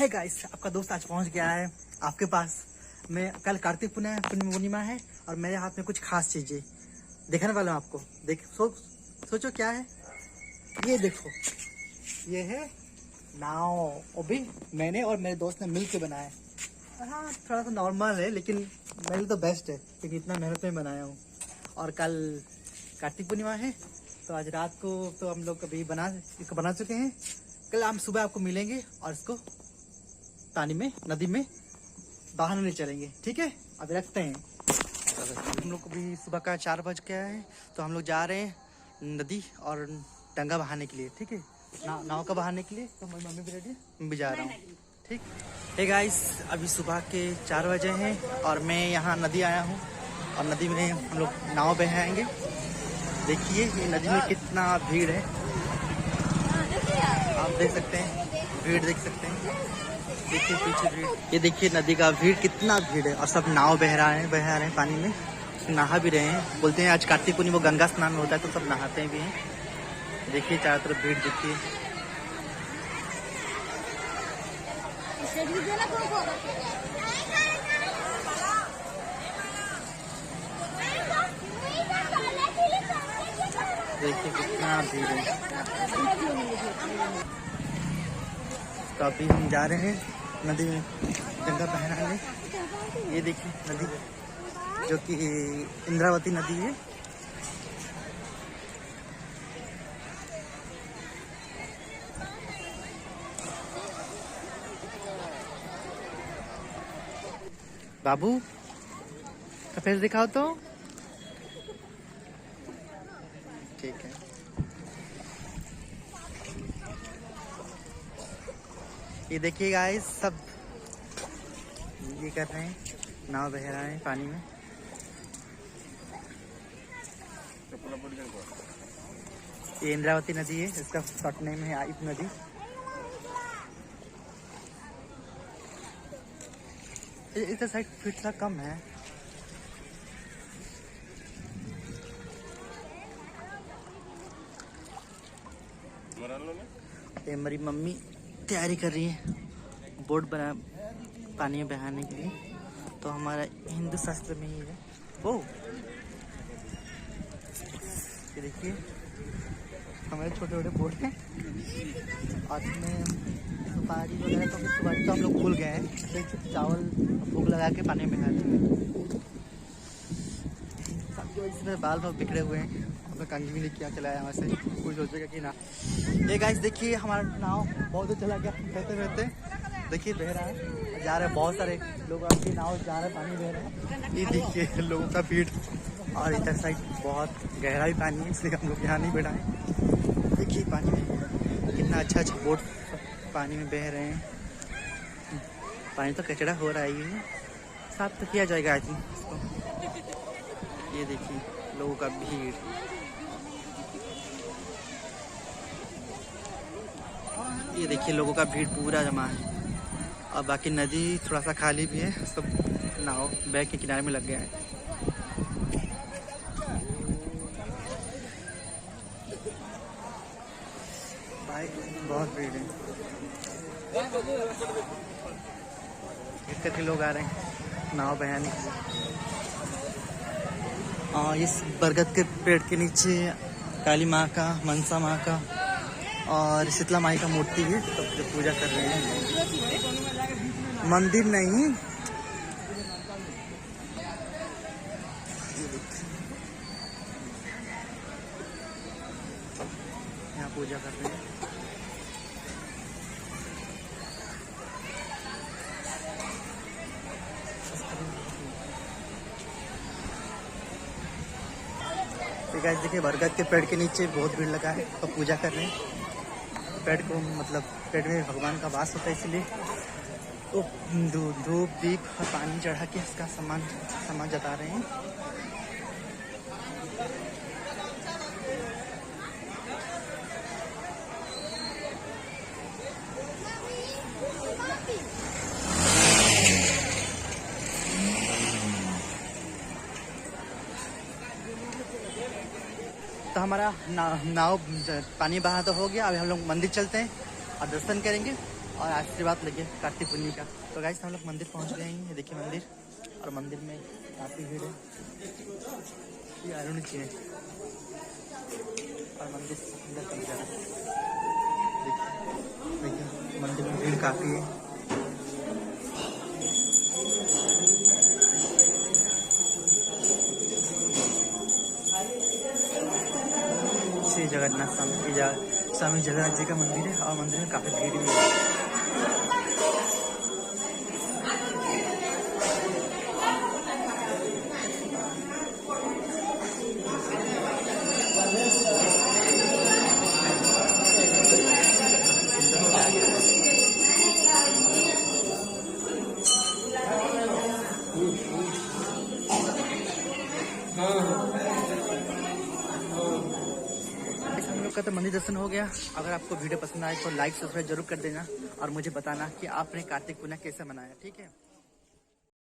है गाइस, आपका दोस्त आज पहुंच गया है आपके पास। मैं कल कार्तिक पूर्णिमा है और मेरे हाथ में कुछ खास चीजें दिखाने वाला हूँ आपको। सोचो क्या है ये। देखो ये है नाव। वो भी मैंने और मेरे दोस्त ने मिल के बनाया है। हाँ थोड़ा सा नॉर्मल है लेकिन मेरे लिए तो बेस्ट है क्योंकि इतना मेहनत में बनाया हूँ। और कल कार्तिक पूर्णिमा है तो आज रात को तो हम लोग कभी इसको बना चुके हैं। कल हम सुबह आपको मिलेंगे और इसको पानी में नदी में बाहर नहीं चलेंगे, ठीक है। अभी रखते हैं। हम लोग को भी सुबह का 4 बज गया है तो हम लोग जा रहे हैं नदी और डंगा बहाने के लिए, ठीक है। नाव का बहाने के लिए। तो मेरी मम्मी भी रेडी है, मैं भी जा रहा हूँ, ठीक। हे गाइस, अभी सुबह के 4 बजे हैं और मैं यहाँ नदी आया हूँ और नदी में हम लोग नाव बहाएंगे। देखिए ये नदी में कितना भीड़ है, आप देख सकते हैं, भीड़ देख सकते हैं। देखिए पीछे भीड़, ये देखिए नदी का भीड़, कितना भीड़ है। और सब नाव बह रहे हैं पानी में, नहा भी रहे हैं। बोलते हैं आज कार्तिक पूर्णिमा गंगा स्नान होता है तो सब नहाते भी हैं। देखिए चारों तरफ भीड़ देखिए। देखिए कितना भीड़ है। तो अभी हम जा रहे हैं नदी में गंगा बहाने। ये देखिए नदी जो कि इंद्रावती नदी है। बाबू का फेस दिखाओ तो, ठीक है। ये देखिए गाइस, सब ये कर रहे हैं, नाव बह रहा है पानी में। ये इंद्रावती नदी है, इसका शॉर्ट नेम है आइप नदी। इस साइड फीट सा कम है। ये मेरी मम्मी तैयारी कर रही है बोट बना पानी में बहाने के लिए। तो हमारा हिंदू शास्त्र में ही है वो। ये देखिए हमारे छोटे छोटे बोट हैं और इसमें सुपारी वगैरह तो सुपारी तो हम लोग भूल गए हैं। चावल भूख लगा के पानी में बहाते हैं। सबकी वजह से बाल बहुत बिखरे हुए हैं। हमें कंघी भी नहीं किया चलाया हमारे से, कोई सोचेगा कि ना। ये गाइस देखिए हमारा नाव बहुत दूर चला गया बहते बहते। देखिए बह रहा है, जा रहे हैं बहुत सारे लोग आपकी नाव जा रहे हैं, पानी बह रहा है। ये देखिए लोगों का भीड़। और इधर साइड बहुत गहरा भी पानी है इसलिए हम लोग यहाँ नहीं बैठाएं। देखिए पानी में कितना अच्छा बोट पानी में बह रहे हैं। पानी तो कचरा हो रहा है, ये साफ तो किया जाएगा आज इसको। ये देखिए लोगों का भीड़। ये देखिए लोगों का भीड़ पूरा जमा है और बाकी नदी थोड़ा सा खाली भी है। सब नाव बैग के किनारे में लग गया है। भाई बहुत भीड़ है, इतने लोग आ रहे हैं नाव बहाने के लिए। इस बरगद के पेड़ के नीचे काली माँ का, मनसा माँ का और शीतला माई का मूर्ति है, सब जो पूजा कर रहे हैं। मंदिर नहीं, यहाँ पूजा कर रहे हैं। गाइस देखिए बरगद के पेड़ के नीचे बहुत भीड़ लगा है तो पूजा कर रहे हैं। पेड़ को मतलब पेड़ में भगवान का वास होता है इसलिए तो धूप दीप और पानी चढ़ा के इसका सम्मान जता रहे हैं। तो हमारा नाव पानी बहा तो हो गया। अभी हम लोग मंदिर चलते हैं और दर्शन करेंगे और आशीर्वाद लगे कार्तिक पूर्णिमा का। तो गाइस हम लोग मंदिर पहुंच गए हैं, ये देखिए मंदिर, और मंदिर में काफ़ी भीड़ है, ये अरुण जी है, और मंदिर अंदर तक जा रहा है। देखिए मंदिर में भीड़ काफ़ी है। श्री जगन्नाथ स्वामी जगन्नाथ जी का मंदिर है, और मंदिर में काफ़ी भीड़ भी है। हम लोग का तो मंदिर दर्शन हो गया। अगर आपको वीडियो पसंद आए तो लाइक सब्सक्राइब जरूर कर देना, और मुझे बताना कि आपने कार्तिक पूर्णिमा कैसे मनाया, ठीक है।